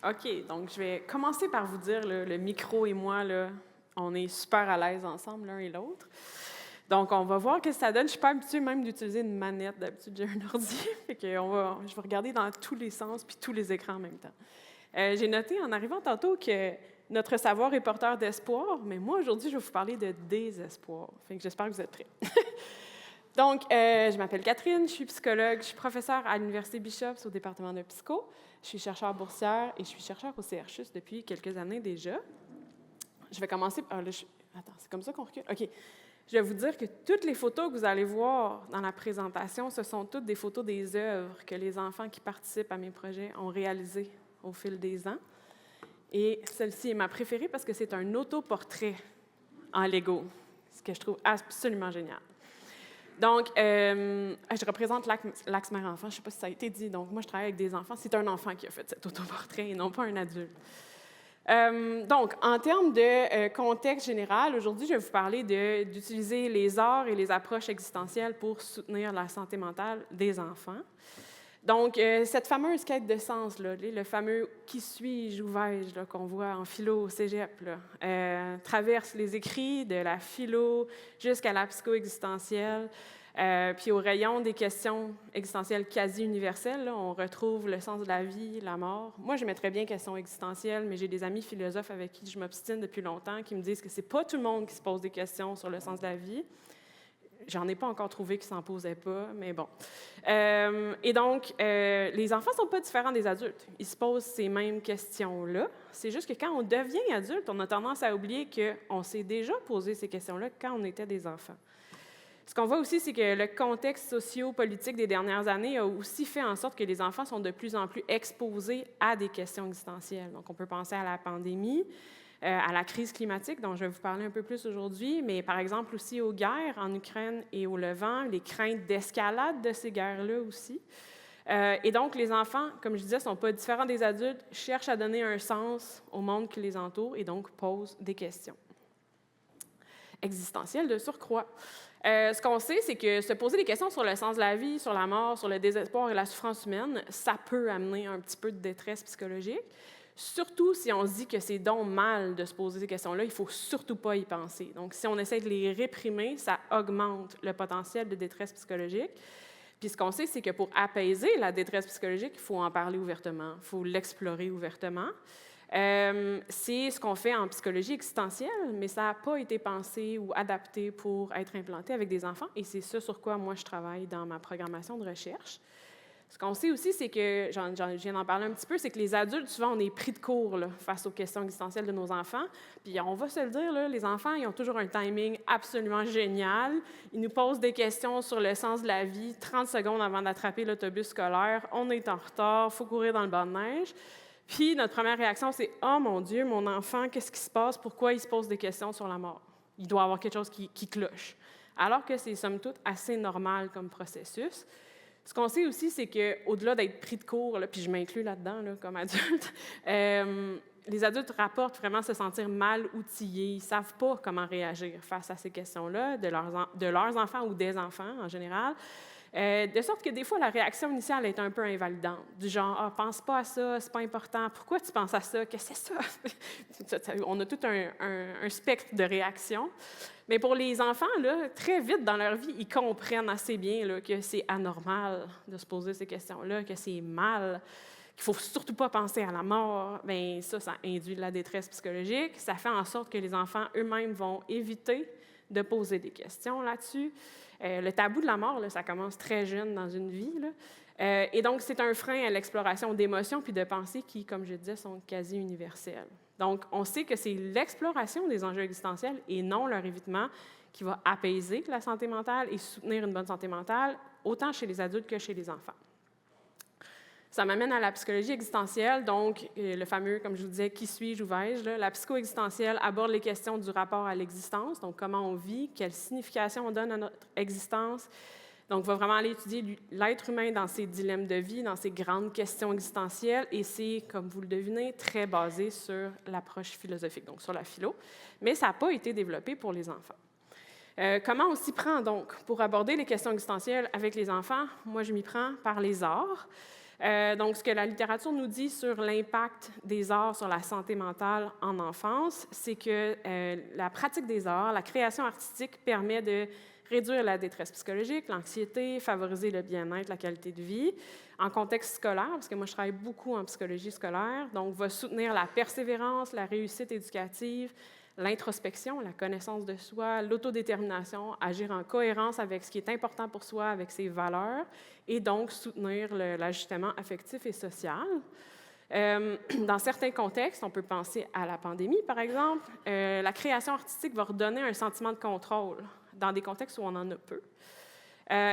OK, donc je vais commencer par vous dire, là, le micro et moi, là, on est super à l'aise ensemble, l'un et l'autre. Donc, on va voir ce que ça donne. Je suis pas habituée même d'utiliser une manette. D'habitude, j'ai un ordi. Fait que je vais regarder dans tous les sens puis tous les écrans en même temps. J'ai noté en arrivant tantôt que notre savoir est porteur d'espoir, mais moi, aujourd'hui, je vais vous parler de désespoir. Fait que j'espère que vous êtes prêts. Donc, je m'appelle Catherine, je suis psychologue, je suis professeure à l'Université Bishop's au département de psycho. Je suis chercheure boursière et je suis chercheure au CHUS depuis quelques années déjà. Je vais commencer par... Attends, c'est comme ça qu'on recule? OK. Je vais vous dire que toutes les photos que vous allez voir dans la présentation, ce sont toutes des photos des œuvres que les enfants qui participent à mes projets ont réalisées au fil des ans. Et celle-ci est ma préférée parce que c'est un autoportrait en Lego, ce que je trouve absolument génial. Donc, je représente l'Axe Mère-Enfant. Je ne sais pas si ça a été dit. Donc, moi, je travaille avec des enfants. C'est un enfant qui a fait cet autoportrait et non pas un adulte. Donc, en termes de contexte général, aujourd'hui, je vais vous parler d'utiliser les arts et les approches existentielles pour soutenir la santé mentale des enfants. Donc, cette fameuse quête de sens, là, le fameux « qui suis-je, où vais-je » qu'on voit en philo au cégep, là, traverse les écrits de la philo jusqu'à la psycho-existentielle. Puis au rayon des questions existentielles quasi universelles, là, on retrouve le sens de la vie, la mort. Moi, je mettrais bien questions existentielles, mais j'ai des amis philosophes avec qui je m'obstine depuis longtemps qui me disent que c'est pas tout le monde qui se pose des questions sur le sens de la vie. J'en ai pas encore trouvé qui s'en posaient pas, mais bon. Et donc, les enfants sont pas différents des adultes. Ils se posent ces mêmes questions-là. C'est juste que quand on devient adulte, on a tendance à oublier qu'on s'est déjà posé ces questions-là quand on était des enfants. Ce qu'on voit aussi, c'est que le contexte socio-politique des dernières années a aussi fait en sorte que les enfants sont de plus en plus exposés à des questions existentielles. Donc, on peut penser à la pandémie, à la crise climatique, dont je vais vous parler un peu plus aujourd'hui, mais par exemple aussi aux guerres en Ukraine et au Levant, les craintes d'escalade de ces guerres-là aussi. Et donc, les enfants, comme je disais, ne sont pas différents des adultes, cherchent à donner un sens au monde qui les entoure et donc posent des questions existentielles de surcroît. Ce qu'on sait, c'est que se poser des questions sur le sens de la vie, sur la mort, sur le désespoir et la souffrance humaine, ça peut amener un petit peu de détresse psychologique. Surtout si on se dit que c'est donc mal de se poser ces questions-là, il ne faut surtout pas y penser. Donc, si on essaie de les réprimer, ça augmente le potentiel de détresse psychologique. Puis ce qu'on sait, c'est que pour apaiser la détresse psychologique, il faut en parler ouvertement, il faut l'explorer ouvertement. C'est ce qu'on fait en psychologie existentielle, mais ça n'a pas été pensé ou adapté pour être implanté avec des enfants, et c'est ce sur quoi moi je travaille dans ma programmation de recherche. Ce qu'on sait aussi, c'est que, je viens d'en parler un petit peu, c'est que les adultes, souvent, on est pris de court là, face aux questions existentielles de nos enfants. Puis on va se le dire, là, les enfants, ils ont toujours un timing absolument génial. Ils nous posent des questions sur le sens de la vie 30 secondes avant d'attraper l'autobus scolaire. On est en retard, il faut courir dans le banc de neige. Puis notre première réaction, c'est « Oh mon Dieu, mon enfant, qu'est-ce qui se passe? Pourquoi il se pose des questions sur la mort? Il doit y avoir quelque chose qui cloche. » Alors que c'est, somme toute, assez normal comme processus. Ce qu'on sait aussi, c'est qu'au-delà d'être pris de court, là, puis je m'inclus là-dedans là, comme adulte, les adultes rapportent vraiment se sentir mal outillés. Ils ne savent pas comment réagir face à ces questions-là de leurs enfants ou des enfants en général. De sorte que des fois, la réaction initiale est un peu invalidante. Du genre, « Ah, pense pas à ça, c'est pas important. Pourquoi tu penses à ça? Qu'est-ce que c'est ça? » On a tout un spectre de réactions. Mais pour les enfants, là, très vite dans leur vie, ils comprennent assez bien là, que c'est anormal de se poser ces questions-là, que c'est mal, qu'il ne faut surtout pas penser à la mort. Bien, ça induit de la détresse psychologique. Ça fait en sorte que les enfants eux-mêmes vont éviter de poser des questions là-dessus. Le tabou de la mort, là, ça commence très jeune dans une vie. Là. Et donc, c'est un frein à l'exploration d'émotions puis de pensées qui, comme je disais, sont quasi universelles. Donc, on sait que c'est l'exploration des enjeux existentiels et non leur évitement qui va apaiser la santé mentale et soutenir une bonne santé mentale, autant chez les adultes que chez les enfants. Ça m'amène à la psychologie existentielle, donc le fameux, comme je vous disais, « qui suis-je, où vais-je » là. La psycho-existentielle aborde les questions du rapport à l'existence, donc comment on vit, quelle signification on donne à notre existence. Donc, on va vraiment aller étudier l'être humain dans ses dilemmes de vie, dans ses grandes questions existentielles, et c'est, comme vous le devinez, très basé sur l'approche philosophique, donc sur la philo, mais ça n'a pas été développé pour les enfants. Comment on s'y prend, donc, pour aborder les questions existentielles avec les enfants? Moi, je m'y prends par les arts. Donc, ce que la littérature nous dit sur l'impact des arts sur la santé mentale en enfance, c'est que la pratique des arts, la création artistique permet de réduire la détresse psychologique, l'anxiété, favoriser le bien-être, la qualité de vie. En contexte scolaire, parce que moi, je travaille beaucoup en psychologie scolaire, donc va soutenir la persévérance, la réussite éducative, l'introspection, la connaissance de soi, l'autodétermination, agir en cohérence avec ce qui est important pour soi, avec ses valeurs, et donc soutenir l'ajustement affectif et social. Dans certains contextes, on peut penser à la pandémie, par exemple, la création artistique va redonner un sentiment de contrôle dans des contextes où on en a peu.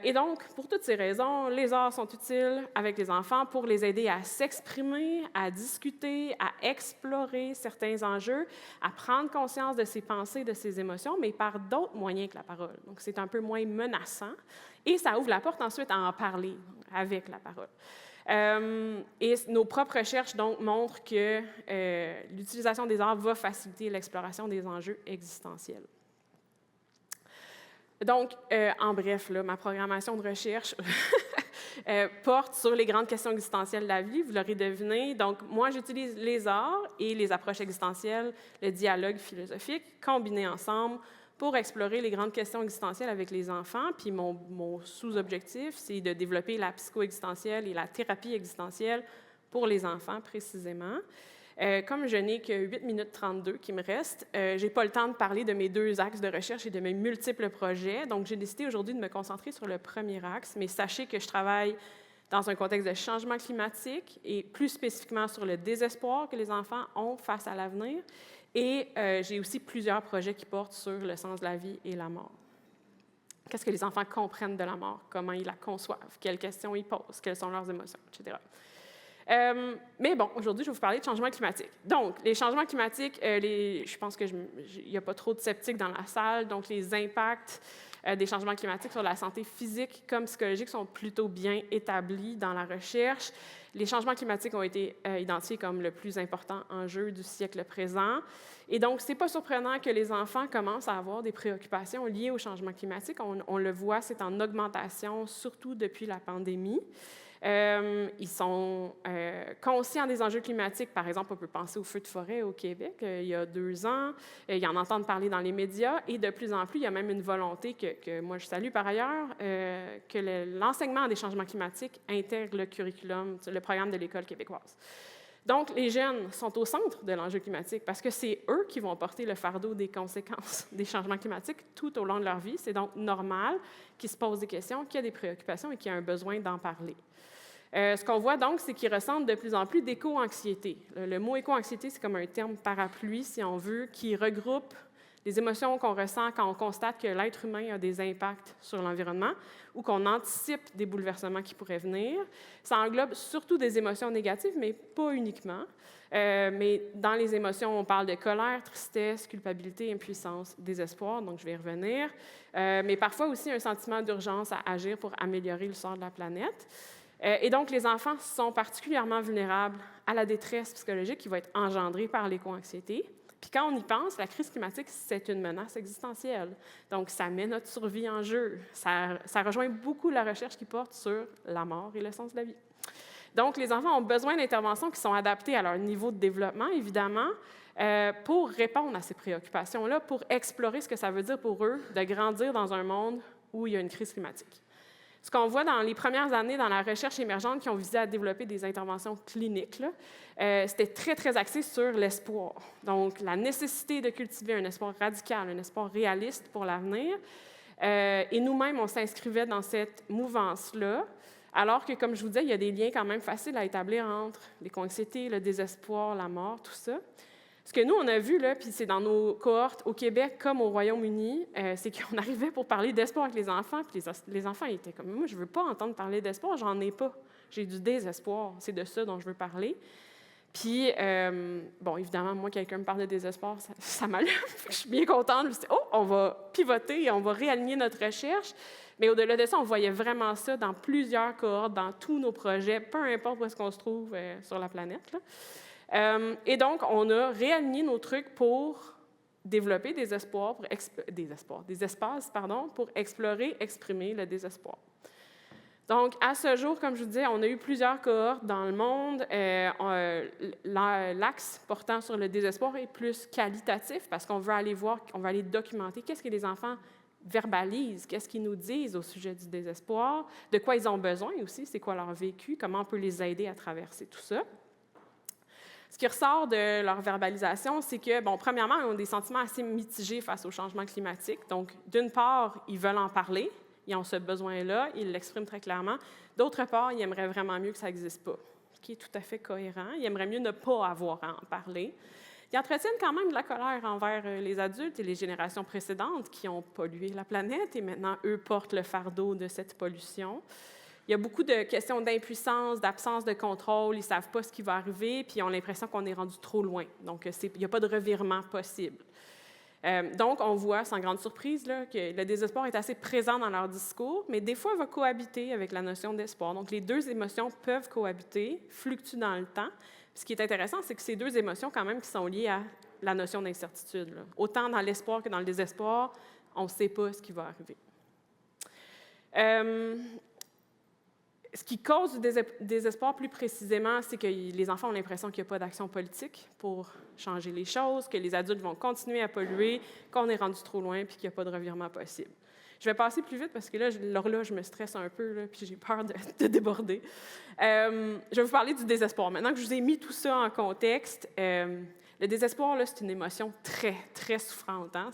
Et donc, pour toutes ces raisons, les arts sont utiles avec les enfants pour les aider à s'exprimer, à discuter, à explorer certains enjeux, à prendre conscience de ses pensées, de ses émotions, mais par d'autres moyens que la parole. Donc, c'est un peu moins menaçant et ça ouvre la porte ensuite à en parler avec la parole. Et nos propres recherches donc montrent que l'utilisation des arts va faciliter l'exploration des enjeux existentiels. Donc, en bref, là, ma programmation de recherche porte sur les grandes questions existentielles de la vie, vous l'aurez deviné. Donc, moi, j'utilise les arts et les approches existentielles, le dialogue philosophique, combinés ensemble pour explorer les grandes questions existentielles avec les enfants. Puis mon sous-objectif, c'est de développer la psycho-existentielle et la thérapie existentielle pour les enfants, précisément. Comme je n'ai que 8 minutes 32 qui me restent, je n'ai pas le temps de parler de mes 2 axes de recherche et de mes multiples projets. Donc, j'ai décidé aujourd'hui de me concentrer sur le premier axe, mais sachez que je travaille dans un contexte de changement climatique et plus spécifiquement sur le désespoir que les enfants ont face à l'avenir. Et j'ai aussi plusieurs projets qui portent sur le sens de la vie et la mort. Qu'est-ce que les enfants comprennent de la mort? Comment ils la conçoivent? Quelles questions ils posent? Quelles sont leurs émotions? Etc. Mais bon, aujourd'hui, je vais vous parler de changement climatique. Donc, les changements climatiques, je pense qu'il n'y a pas trop de sceptiques dans la salle, donc les impacts des changements climatiques sur la santé physique comme psychologique sont plutôt bien établis dans la recherche. Les changements climatiques ont été identifiés comme le plus important enjeu du siècle présent. Et donc, ce n'est pas surprenant que les enfants commencent à avoir des préoccupations liées au changement climatique. On le voit, c'est en augmentation, surtout depuis la pandémie. Ils sont conscients des enjeux climatiques. Par exemple, on peut penser aux feux de forêt au Québec il y a 2 ans. Ils en entendent parler dans les médias et de plus en plus, il y a même une volonté que moi je salue par ailleurs, que l'enseignement des changements climatiques intègre le curriculum, le programme de l'École québécoise. Donc, les jeunes sont au centre de l'enjeu climatique parce que c'est eux qui vont porter le fardeau des conséquences des changements climatiques tout au long de leur vie. C'est donc normal qu'ils se posent des questions, qu'il y a des préoccupations et qu'il y a un besoin d'en parler. Ce qu'on voit donc, c'est qu'ils ressentent de plus en plus d'éco-anxiété. Le mot éco-anxiété, c'est comme un terme parapluie, si on veut, qui regroupe les émotions qu'on ressent quand on constate que l'être humain a des impacts sur l'environnement ou qu'on anticipe des bouleversements qui pourraient venir. Ça englobe surtout des émotions négatives, mais pas uniquement. Mais dans les émotions, on parle de colère, tristesse, culpabilité, impuissance, désespoir, donc je vais y revenir. Mais parfois aussi un sentiment d'urgence à agir pour améliorer le sort de la planète. Et donc, les enfants sont particulièrement vulnérables à la détresse psychologique qui va être engendrée par l'éco-anxiété. Puis quand on y pense, la crise climatique, c'est une menace existentielle. Donc, ça met notre survie en jeu. Ça rejoint beaucoup la recherche qui porte sur la mort et le sens de la vie. Donc, les enfants ont besoin d'interventions qui sont adaptées à leur niveau de développement, évidemment, pour répondre à ces préoccupations-là, pour explorer ce que ça veut dire pour eux de grandir dans un monde où il y a une crise climatique. Ce qu'on voit dans les premières années dans la recherche émergente qui ont visé à développer des interventions cliniques, c'était très, très axé sur l'espoir. Donc, la nécessité de cultiver un espoir radical, un espoir réaliste pour l'avenir. Et nous-mêmes, on s'inscrivait dans cette mouvance-là, alors que, comme je vous disais, il y a des liens quand même faciles à établir entre l'éco-anxiété, le désespoir, la mort, tout ça. Ce que nous, on a vu, là, puis c'est dans nos cohortes au Québec comme au Royaume-Uni, c'est qu'on arrivait pour parler d'espoir avec les enfants, puis les enfants étaient comme « Moi, je ne veux pas entendre parler d'espoir, j'en ai pas. J'ai du désespoir, c'est de ça dont je veux parler. » Puis, bon, évidemment, moi, quelqu'un me parle de désespoir, ça m'allume. Je suis bien contente. Je me suis dit « Oh, on va pivoter et on va réaligner notre recherche. » Mais au-delà de ça, on voyait vraiment ça dans plusieurs cohortes, dans tous nos projets, peu importe où est-ce qu'on se trouve sur la planète, là. Et donc, on a réaligné nos trucs pour développer des espaces pour explorer, exprimer le désespoir. Donc, à ce jour, comme je vous disais, on a eu plusieurs cohortes dans le monde. L'axe portant sur le désespoir est plus qualitatif parce qu'on veut aller voir, on veut aller documenter qu'est-ce que les enfants verbalisent, qu'est-ce qu'ils nous disent au sujet du désespoir, de quoi ils ont besoin aussi, c'est quoi leur vécu, comment on peut les aider à traverser tout ça. Ce qui ressort de leur verbalisation, c'est que, bon, premièrement, ils ont des sentiments assez mitigés face au changement climatique. Donc, d'une part, ils veulent en parler, ils ont ce besoin-là, ils l'expriment très clairement. D'autre part, ils aimeraient vraiment mieux que ça n'existe pas, ce qui est tout à fait cohérent. Ils aimeraient mieux ne pas avoir à en parler. Ils entretiennent quand même de la colère envers les adultes et les générations précédentes qui ont pollué la planète et maintenant, eux, portent le fardeau de cette pollution. Il y a beaucoup de questions d'impuissance, d'absence de contrôle. Ils ne savent pas ce qui va arriver, puis ils ont l'impression qu'on est rendu trop loin. Donc, il n'y a pas de revirement possible. Donc, on voit, sans grande surprise, là, que le désespoir est assez présent dans leur discours, mais des fois, il va cohabiter avec la notion d'espoir. Donc, les deux émotions peuvent cohabiter, fluctuent dans le temps. Puis, ce qui est intéressant, c'est que ces deux émotions, quand même, qui sont liées à la notion d'incertitude. Là. Autant dans l'espoir que dans le désespoir, on ne sait pas ce qui va arriver. Ce qui cause du désespoir plus précisément, c'est que les enfants ont l'impression qu'il n'y a pas d'action politique pour changer les choses, que les adultes vont continuer à polluer, qu'on est rendu trop loin puis qu'il n'y a pas de revirement possible. Je vais passer plus vite parce que là, je me stresse un peu là, puis j'ai peur de déborder. Je vais vous parler du désespoir. Maintenant que je vous ai mis tout ça en contexte, le désespoir, là, c'est une émotion très, très souffrante. Hein?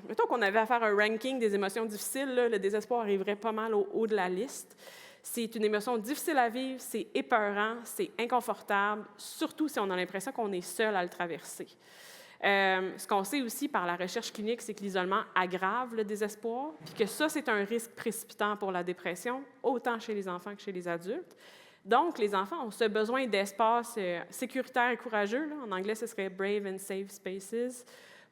Mettons qu'on avait à faire un ranking des émotions difficiles, là, le désespoir arriverait pas mal au haut de la liste. C'est une émotion difficile à vivre, c'est épeurant, c'est inconfortable, surtout si on a l'impression qu'on est seul à le traverser. Ce qu'on sait aussi par la recherche clinique, c'est que l'isolement aggrave le désespoir, puis que ça, c'est un risque précipitant pour la dépression, autant chez les enfants que chez les adultes. Donc, les enfants ont ce besoin d'espace sécuritaire et courageux, là, en anglais, ce serait « brave and safe spaces »,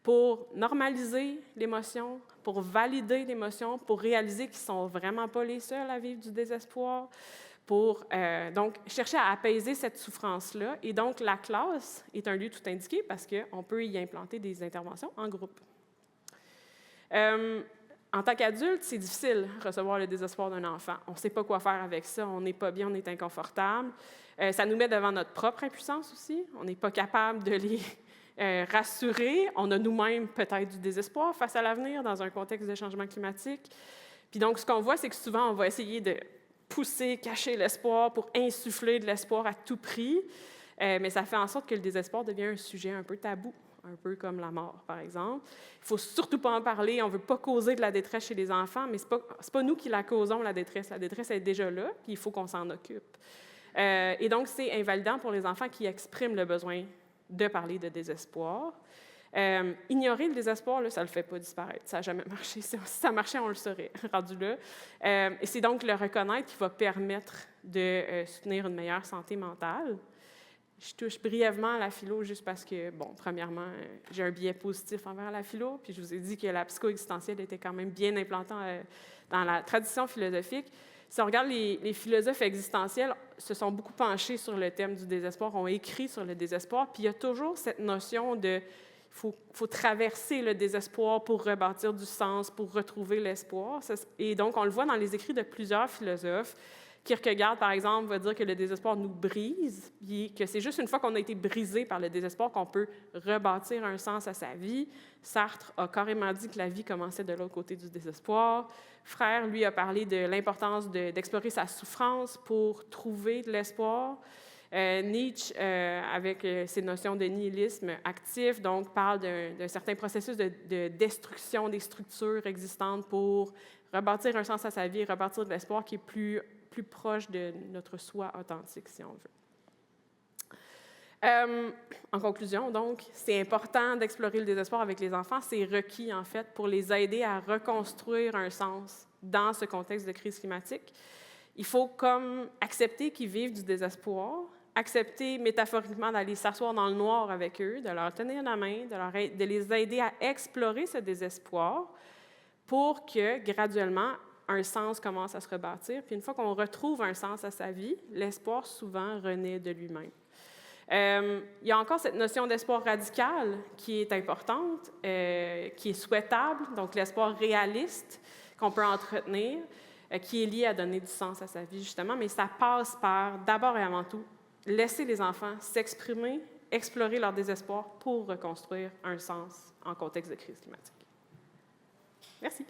pour normaliser l'émotion, pour valider l'émotion, pour réaliser qu'ils ne sont vraiment pas les seuls à vivre du désespoir, pour donc chercher à apaiser cette souffrance-là. Et donc, la classe est un lieu tout indiqué parce qu'on peut y implanter des interventions en groupe. En tant qu'adulte, c'est difficile de recevoir le désespoir d'un enfant. On ne sait pas quoi faire avec ça, on n'est pas bien, on est inconfortable. Ça nous met devant notre propre impuissance aussi. On n'est pas capable de les rassurer. On a nous-mêmes peut-être du désespoir face à l'avenir dans un contexte de changement climatique. Puis donc, ce qu'on voit, c'est que souvent, on va essayer de pousser, cacher l'espoir pour insuffler de l'espoir à tout prix. Mais ça fait en sorte que le désespoir devient un sujet un peu tabou, un peu comme la mort, par exemple. Il ne faut surtout pas en parler. On ne veut pas causer de la détresse chez les enfants, mais ce n'est pas nous qui la causons, la détresse. La détresse est déjà là, puis il faut qu'on s'en occupe. Et donc, c'est invalidant pour les enfants qui expriment le besoin de parler de désespoir. Ignorer le désespoir, là, ça ne le fait pas disparaître. Ça n'a jamais marché. Si ça marchait, on le saurait, rendu là. Et c'est donc le reconnaître qui va permettre de soutenir une meilleure santé mentale. Je touche brièvement à la philo juste parce que, bon, premièrement, j'ai un biais positif envers la philo, puis je vous ai dit que la psycho-existentielle était quand même bien implantée dans la tradition philosophique. Si on regarde les philosophes existentiels, se sont beaucoup penchés sur le thème du désespoir, ont écrit sur le désespoir, puis il y a toujours cette notion de faut traverser le désespoir pour rebâtir du sens, pour retrouver l'espoir. Et donc, on le voit dans les écrits de plusieurs philosophes. Kierkegaard, par exemple, va dire que le désespoir nous brise, puis que c'est juste une fois qu'on a été brisé par le désespoir qu'on peut rebâtir un sens à sa vie. Sartre a carrément dit que la vie commençait de l'autre côté du désespoir. Frère, lui, a parlé de l'importance d'explorer sa souffrance pour trouver de l'espoir. Nietzsche, avec ses notions de nihilisme actif, donc parle d'un certain processus de destruction des structures existantes pour rebâtir un sens à sa vie, rebâtir de l'espoir qui est plus proche de notre soi authentique, si on veut. En conclusion, donc, c'est important d'explorer le désespoir avec les enfants. C'est requis, en fait, pour les aider à reconstruire un sens dans ce contexte de crise climatique. Il faut comme accepter qu'ils vivent du désespoir, accepter métaphoriquement d'aller s'asseoir dans le noir avec eux, de leur tenir la main, de les aider à explorer ce désespoir pour que, graduellement, un sens commence à se rebâtir. Puis une fois qu'on retrouve un sens à sa vie, l'espoir souvent renaît de lui-même. Il y a encore cette notion d'espoir radical qui est importante, qui est souhaitable, donc l'espoir réaliste qu'on peut entretenir. qui est lié à donner du sens à sa vie, justement, mais ça passe par, d'abord et avant tout, laisser les enfants s'exprimer, explorer leur désespoir pour reconstruire un sens en contexte de crise climatique. Merci.